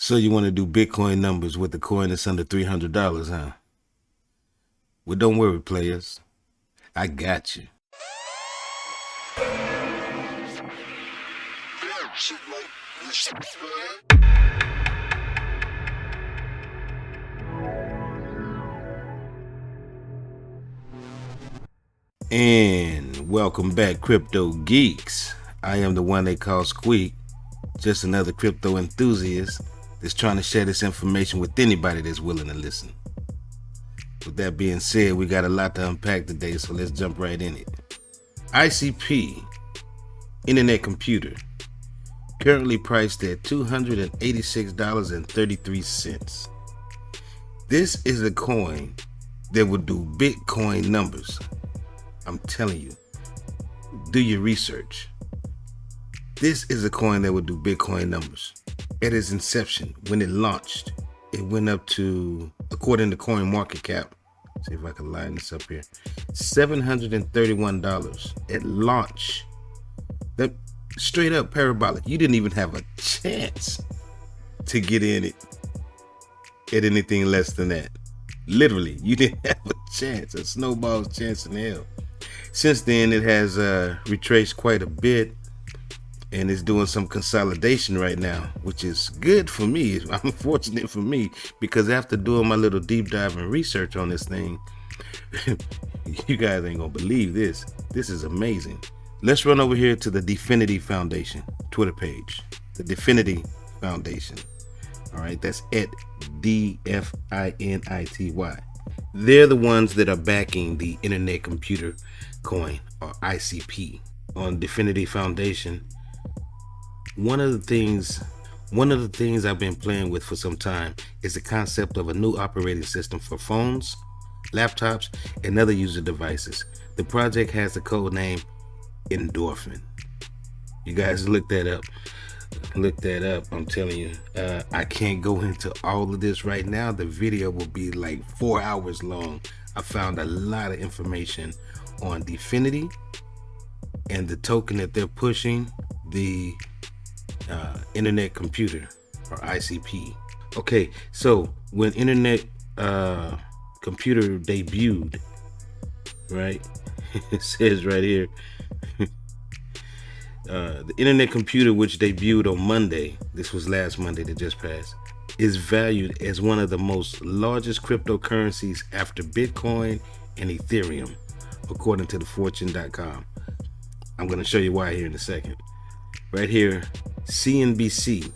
So you want to do Bitcoin numbers with the coin that's under $300, huh? Well, don't worry, players. I got you. And welcome back, crypto geeks. I am the one they call Squeak, just another crypto enthusiast that's trying to share this information with anybody that's willing to listen. With that being said, we got a lot to unpack today, so let's jump right in it. ICP, Internet Computer, currently priced at $286.33. This is a coin that will do Bitcoin numbers. I'm telling you, do your research. This is a coin that would do Bitcoin numbers. At its inception, when it launched, it went up to, according to CoinMarketCap, see if I can line this up here, $731 at launch. That straight up parabolic. You didn't even have a chance to get in it at anything less than that. Literally, you didn't have a chance, a snowball's chance in hell. Since then, it has retraced quite a bit and is doing some consolidation right now, which is good for me. I'm fortunate for me, because after doing my little deep dive and research on this thing, you guys ain't gonna believe this. This is amazing. Let's run over here to the Definity Foundation Twitter page. The Definity Foundation. All right, that's at DFINITY. They're the ones that are backing the Internet Computer Coin, or ICP. On Definity Foundation, one of the things I've been playing with for some time is the concept of a new operating system for phones, laptops, and other user devices. The project has the code name Endorphin. You guys look that up. I'm telling you, I can't go into all of this right now. The video will be like 4 hours long. I found a lot of information on Definity and the token that they're pushing, the Internet Computer, or ICP. Okay, so when Internet Computer debuted, right? It says right here, the Internet Computer, which debuted on Monday, this was last Monday that just passed, is valued as one of the most largest cryptocurrencies after Bitcoin and Ethereum, according to the Fortune.com. I'm going to show you why here in a second. Right here, CNBC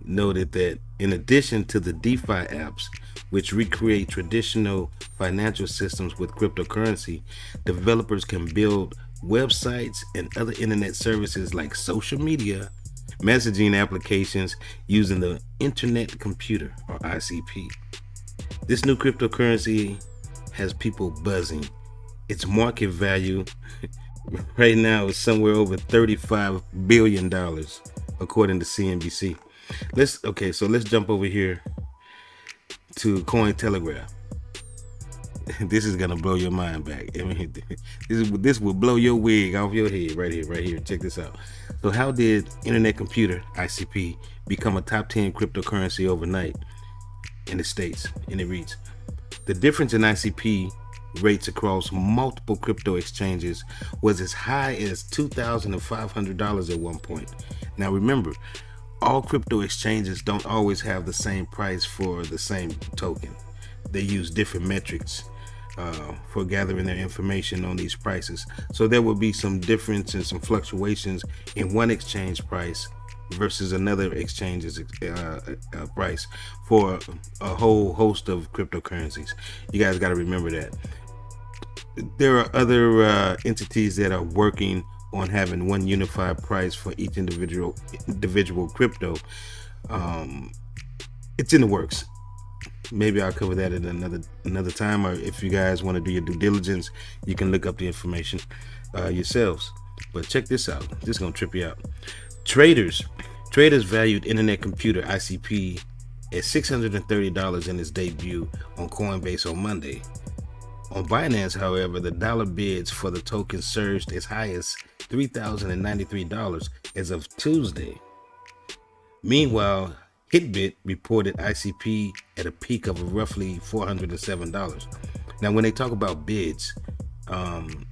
noted that in addition to the DeFi apps, which recreate traditional financial systems with cryptocurrency, developers can build websites and other internet services like social media, messaging applications using the Internet Computer, or ICP. This new cryptocurrency has people buzzing. Its market value right now is somewhere over $35 billion, according to CNBC. Let's jump over here to Cointelegraph. This is gonna blow your mind back. I mean, this will blow your wig off your head right here. Check this out. So how did Internet Computer, ICP, become a top 10 cryptocurrency overnight in the States? And it reads, the difference in ICP rates across multiple crypto exchanges was as high as $2,500 at one point. Now remember, all crypto exchanges don't always have the same price for the same token. They use different metrics for gathering their information on these prices. So there will be some difference and some fluctuations in one exchange price versus another exchange's price for a whole host of cryptocurrencies. You guys got to remember that. There are other entities that are working on having one unified price for each individual crypto. It's in the works. Maybe I'll cover that at another time, or if you guys want to do your due diligence, you can look up the information yourselves. But check this out. This is gonna trip you out. Traders valued Internet Computer, ICP, at $630 in its debut on Coinbase on Monday. On Binance, however, the dollar bids for the token surged as high as $3,093 as of Tuesday. Meanwhile, Hitbit reported ICP at a peak of roughly $407. Now, when they talk about bids,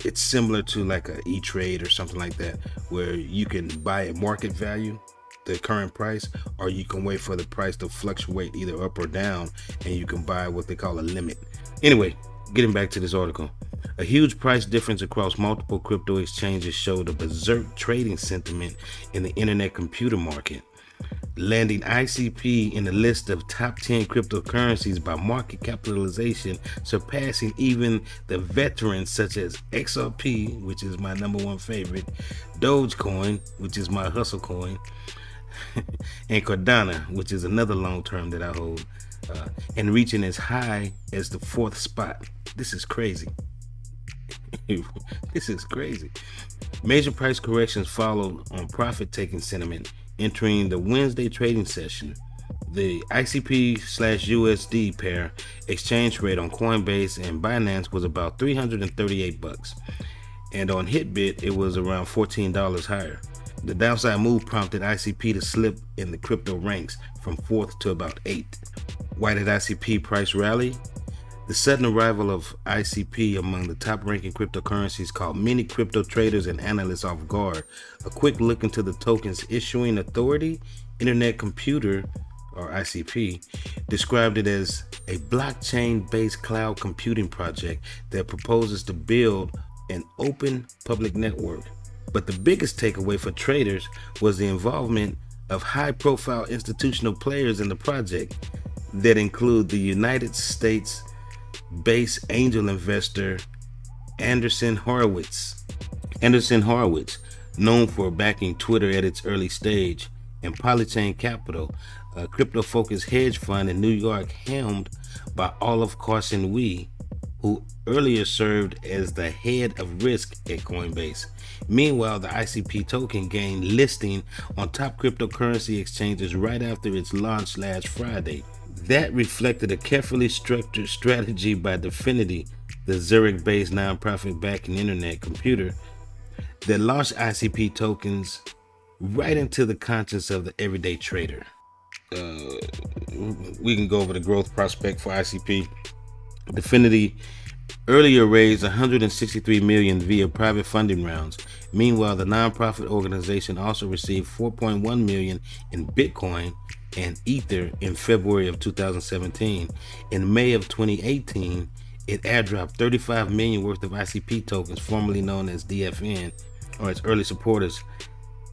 it's similar to like a E-Trade or something like that, where you can buy at market value, the current price, or you can wait for the price to fluctuate either up or down, and you can buy what they call a limit. Anyway, getting back to this article. A huge price difference across multiple crypto exchanges showed a berserk trading sentiment in the internet computer market, landing ICP in the list of top 10 cryptocurrencies by market capitalization, surpassing even the veterans such as XRP, which is my number one favorite, Dogecoin, which is my hustle coin, and Cardano, which is another long term that I hold, and reaching as high as the fourth spot. This is crazy. This is crazy. Major price corrections followed on profit-taking sentiment entering the Wednesday trading session. The ICP/USD pair exchange rate on Coinbase and Binance was about $338, and on Hitbit it was around $14 higher. The downside move prompted ICP to slip in the crypto ranks from 4th to about 8th. Why did ICP price rally? The sudden arrival of ICP among the top-ranking cryptocurrencies caught many crypto traders and analysts off guard. A quick look into the token's issuing authority, Internet Computer, or ICP, described it as a blockchain-based cloud computing project that proposes to build an open public network. But the biggest takeaway for traders was the involvement of high-profile institutional players in the project that include the United States base angel investor Andreessen Horowitz. Andreessen Horowitz, known for backing Twitter at its early stage, and Polychain Capital, a crypto-focused hedge fund in New York helmed by Olive Carson-Wee, who earlier served as the head of risk at Coinbase. Meanwhile, the ICP token gained listing on top cryptocurrency exchanges right after its launch last Friday. That reflected a carefully structured strategy by Definity, the Zurich-based nonprofit backing internet computer, that launched ICP tokens right into the conscience of the everyday trader. We can go over the growth prospect for ICP. Definity earlier raised $163 million via private funding rounds. Meanwhile, the nonprofit organization also received $4.1 million in Bitcoin and Ether in February of 2017. In May of 2018, it airdropped $35 million worth of ICP tokens, formerly known as DFN, or its early supporters.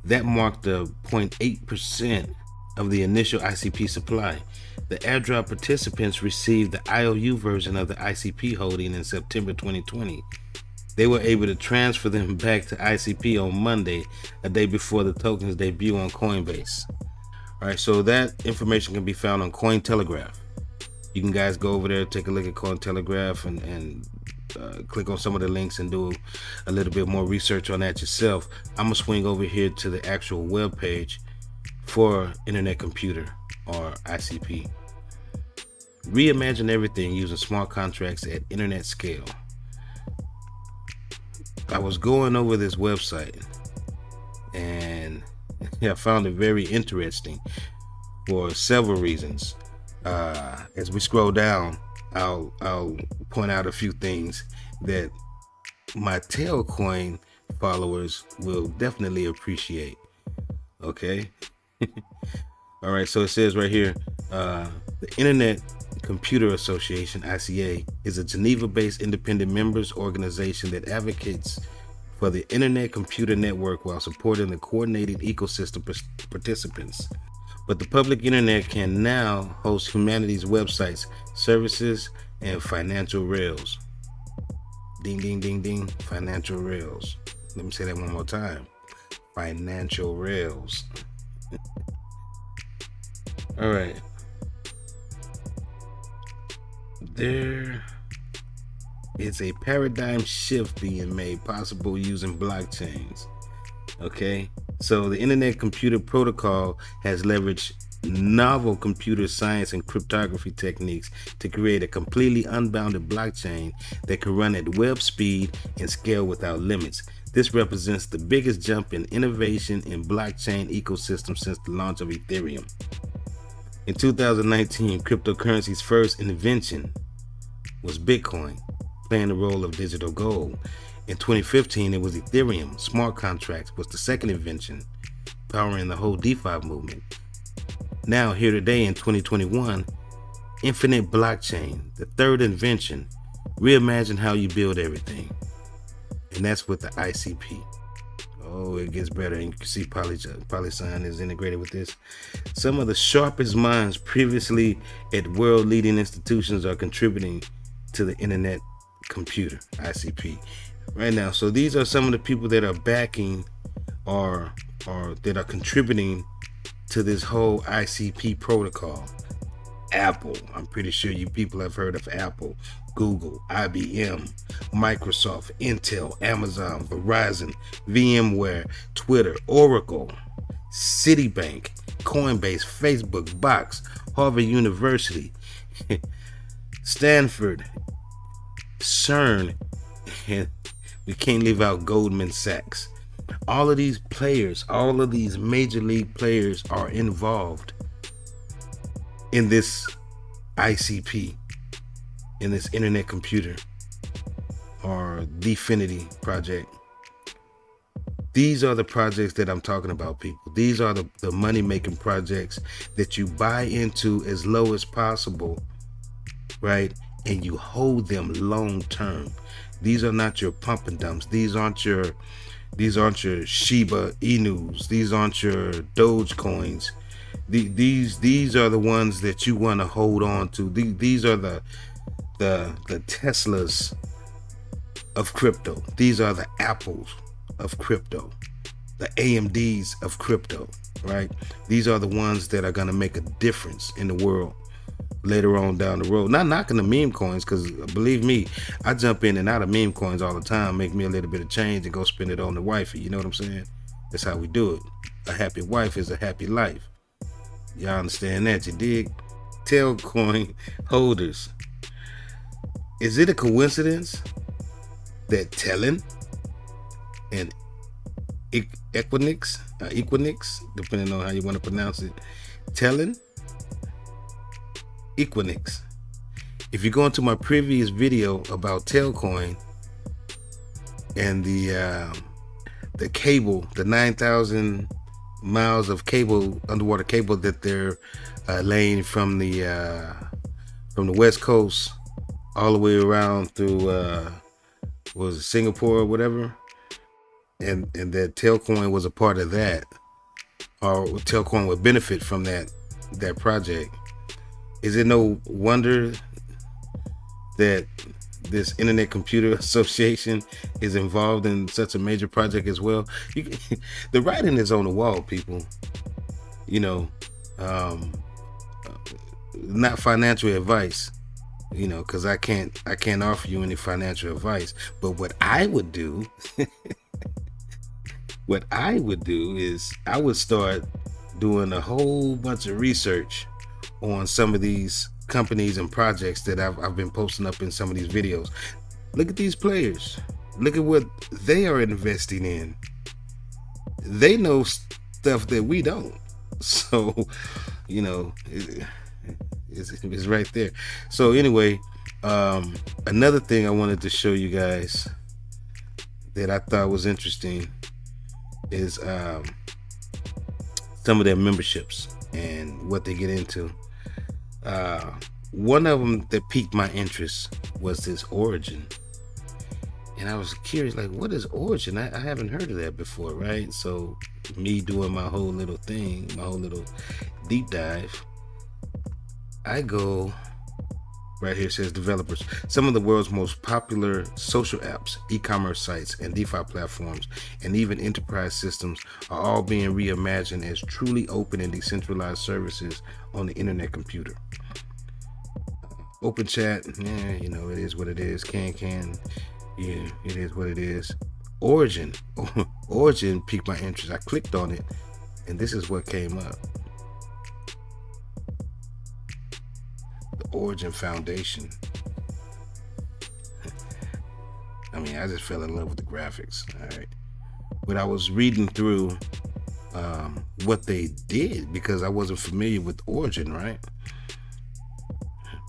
That marked the 0.8% of the initial ICP supply. The airdrop participants received the IOU version of the ICP holding in September 2020. They were able to transfer them back to ICP on Monday, a day before the tokens debut on Coinbase. Alright, so that information can be found on Cointelegraph. You can guys go over there, take a look at Cointelegraph and click on some of the links and do a little bit more research on that yourself. I'm going to swing over here to the actual web page for Internet Computer, or ICP. Reimagine everything using smart contracts at internet scale. I was going over this website and I found it very interesting for several reasons. As we scroll down, I'll point out a few things that my Tailcoin followers will definitely appreciate. Okay. All right, so it says right here, the Internet Computer Association, ICA, is a Geneva-based independent members organization that advocates for the Internet Computer Network while supporting the coordinated ecosystem participants. But the public internet can now host humanity's websites, services, and financial rails. Ding, ding, ding, ding, financial rails. Let me say that one more time. Financial rails. All right. There is a paradigm shift being made possible using blockchains. Okay, so the Internet Computer Protocol has leveraged novel computer science and cryptography techniques to create a completely unbounded blockchain that can run at web speed and scale without limits. This represents the biggest jump in innovation in blockchain ecosystem since the launch of Ethereum. In 2019, cryptocurrency's first invention was Bitcoin, playing the role of digital gold. In 2015, it was Ethereum. Smart contracts was the second invention, powering the whole DeFi movement. Now, here today in 2021, infinite blockchain, the third invention, reimagine how you build everything. And that's with the ICP. Oh, it gets better. And you can see Polysign is integrated with this. Some of the sharpest minds previously at world-leading institutions are contributing to the internet computer, ICP, right now. So these are some of the people that are backing or that are contributing to this whole ICP protocol. Apple, I'm pretty sure you people have heard of Apple, Google, IBM, Microsoft, Intel, Amazon, Verizon, VMware, Twitter, Oracle, Citibank, Coinbase, Facebook, Box, Harvard University, Stanford, CERN, and we can't leave out Goldman Sachs. All of these players, all of these major league players are involved in this ICP, in this internet computer or Definity project. These are the projects that I'm talking about, people. These are the money-making projects that you buy into as low as possible, right? And you hold them long-term. These are not your pump and dumps. These aren't your Shiba Inus. These aren't your Dogecoins. These are the ones that you want to hold on to. These are the Teslas of crypto. These are the Apples of crypto, the AMDs of crypto, right? These are the ones that are going to make a difference in the world later on down the road. Not knocking the meme coins, because believe me, I jump in and out of meme coins all the time, make me a little bit of change and go spend it on the wifey. You know what I'm saying? That's how we do it. A happy wife is a happy life. Y'all understand that? You dig? Tailcoin holders. Is it a coincidence that Telling and Equinix, depending on how you want to pronounce it, Telling, Equinix. If you go into my previous video about Tailcoin and the cable, the 9,000 miles of cable, underwater cable that they're laying from the West Coast all the way around through was it Singapore or whatever, and that Tailcoin was a part of that, or Tailcoin would benefit from that project. Is it no wonder that this Internet Computer Association is involved in such a major project as well? The writing is on the wall, people. You know, not financial advice, you know, because I can't offer you any financial advice. But what I would do, is I would start doing a whole bunch of research on some of these companies and projects that I've been posting up in some of these videos. Look at these players. Look at what they are investing in. They know stuff that we don't. So, you know, it's right there. So anyway, another thing I wanted to show you guys that I thought was interesting is some of their memberships and what they get into. One of them that piqued my interest was this Origin, and I was curious, like, what is Origin? I haven't heard of that before, right? So me doing my whole little thing, my whole little deep dive, I go right here. It says developers. Some of the world's most popular social apps, e-commerce sites, and DeFi platforms, and even enterprise systems are all being reimagined as truly open and decentralized services on the internet computer. Open chat, yeah, you know, it is what it is. Can, yeah, it is what it is. Origin piqued my interest. I clicked on it, and this is what came up. The Origin Foundation. I mean, I just fell in love with the graphics. All right. but I was reading through what they did because I wasn't familiar with Origin, right?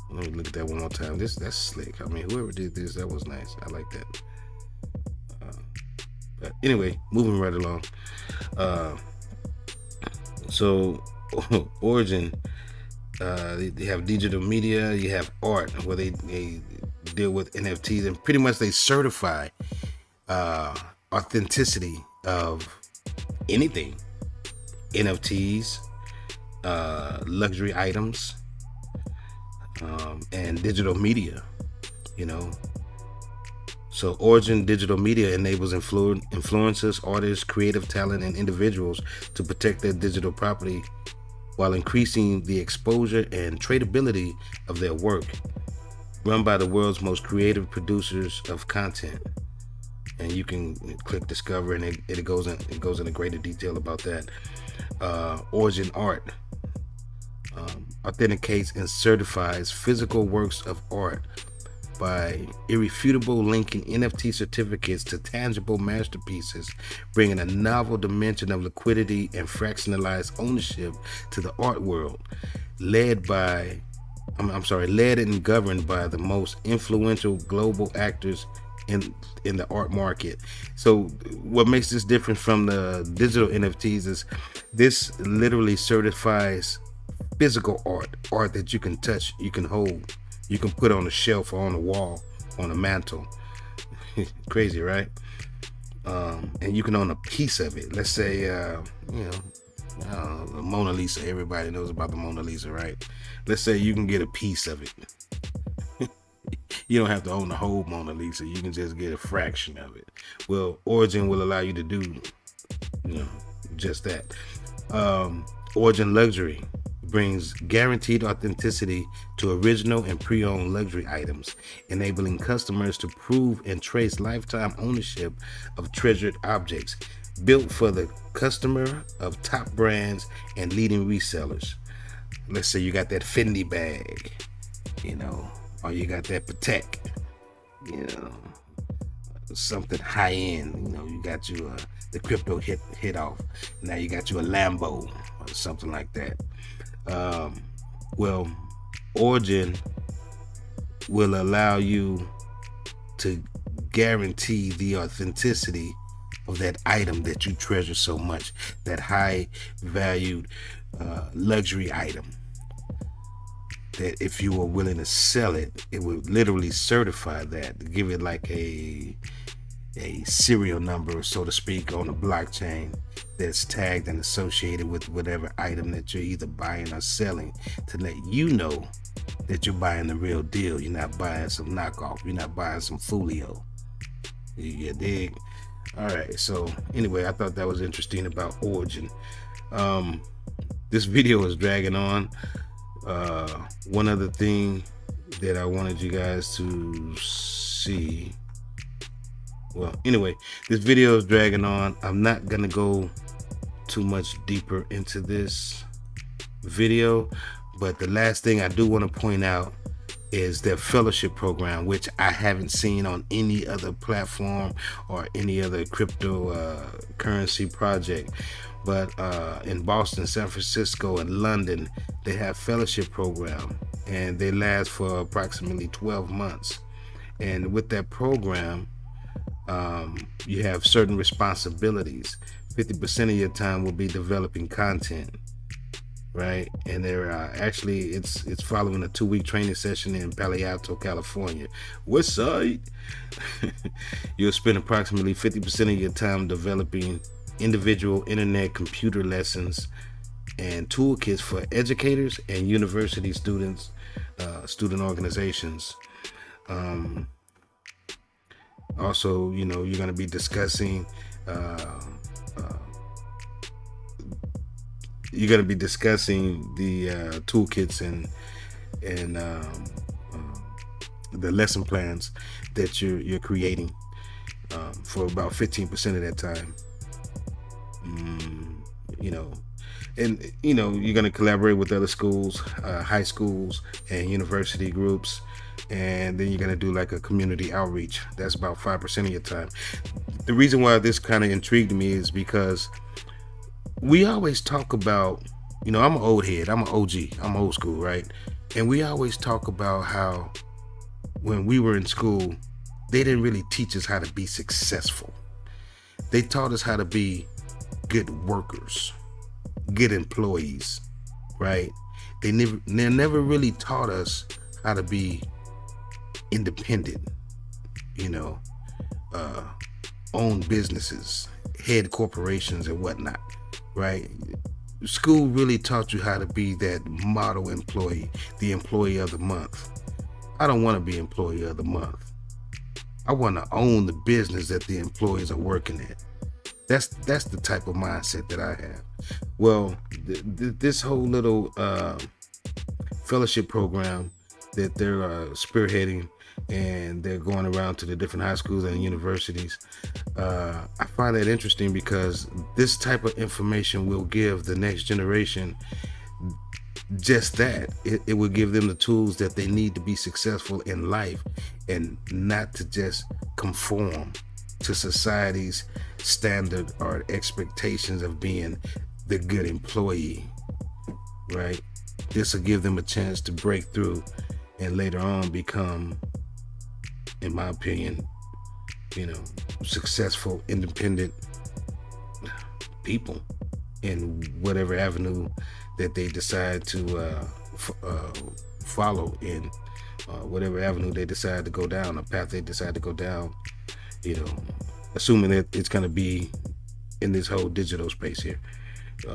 Let me look at that one more time. That's slick. I mean, whoever did this, that was nice. I like that. But anyway, moving right along. So Origin, they have digital media, you have art, where they deal with NFTs, and pretty much they certify authenticity of anything. NFTs, luxury items, and digital media, you know. So Origin Digital Media enables influencers, artists, creative talent, and individuals to protect their digital property while increasing the exposure and tradability of their work. Run by the world's most creative producers of content. And you can click discover, and it goes into greater detail about that. Origin Art authenticates and certifies physical works of art by irrefutable linking NFT certificates to tangible masterpieces, bringing a novel dimension of liquidity and fractionalized ownership to the art world. Led and governed by the most influential global actors in the art market. So what makes this different from the digital NFTs is this literally certifies physical art that you can touch, you can hold, you can put on a shelf or on a wall, on a mantle. Crazy, right? And you can own a piece of it. Let's say, the Mona Lisa. Everybody knows about the Mona Lisa, right? Let's say you can get a piece of it. You don't have to own the whole Mona Lisa. You can just get a fraction of it. Well, Origin will allow you to do, just that. Origin Luxury brings guaranteed authenticity to original and pre-owned luxury items, enabling customers to prove and trace lifetime ownership of treasured objects, built for the customer of top brands and leading resellers. Let's say you got that Fendi bag, or you got that Patek, something high end. You got you the crypto hit off. Now you got you a Lambo or something like that. Well, Origin will allow you to guarantee the authenticity of that item that you treasure so much, that high valued luxury item, that if you were willing to sell it, it would literally certify that, give it like a serial number, so to speak, on a blockchain that's tagged and associated with whatever item that you're either buying or selling, to let you know that you're buying the real deal. You're not buying some knockoff. You're not buying some folio. You dig? All right. So anyway, I thought that was interesting about Origin. This video is dragging on. One other thing that I wanted you guys to see. Well, anyway, this video is dragging on. I'm not gonna go too much deeper into this video, but the last thing I do want to point out is their fellowship program, which I haven't seen on any other platform or any other cryptocurrency project. But in Boston, San Francisco, and London, they have fellowship program, and they last for approximately 12 months. And with that program, you have certain responsibilities. 50% of your time will be developing content, right? And they're actually it's following a 2-week training session in Palo Alto, California. West Side. You'll spend approximately 50% of your time developing individual internet computer lessons and toolkits for educators and university students, student organizations. Also, you're going to be discussing the toolkits and the lesson plans that you're creating for about 15% of that time. And you're going to collaborate with other schools, high schools, and university groups and then you're going to do like a community outreach. That's about 5% of your time. The reason why this kind of intrigued me is because we always talk about, I'm an old head, I'm an OG, I'm old school, right? And we always talk about how when we were in school, they didn't really teach us how to be successful. They taught us how to be good workers, good employees, right? They never really taught us how to be independent, own businesses, head corporations and whatnot, right? School really taught you how to be that model employee, the employee of the month. I don't want to be employee of the month. I want to own the business that the employees are working at. That's the type of mindset that I have. Well, this whole little fellowship program that they're spearheading, and they're going around to the different high schools and universities, I find that interesting because this type of information will give the next generation just that. It will give them the tools that they need to be successful in life, and not to just conform to society's standard or expectations of being the good employee, right? This will give them a chance to break through and later on become, in my opinion, successful, independent people in whatever avenue that they decide to follow, in whatever avenue they decide to go down, a path they decide to go down, assuming that it's going to be in this whole digital space here,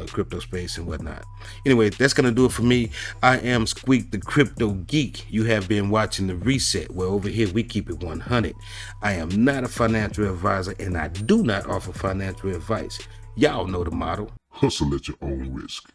crypto space and whatnot. Anyway, that's going to do it for me. I am Squeak the Crypto Geek. You have been watching The Reset, where over here we keep it 100. I am not a financial advisor, and I do not offer financial advice. Y'all know the motto. Hustle at your own risk.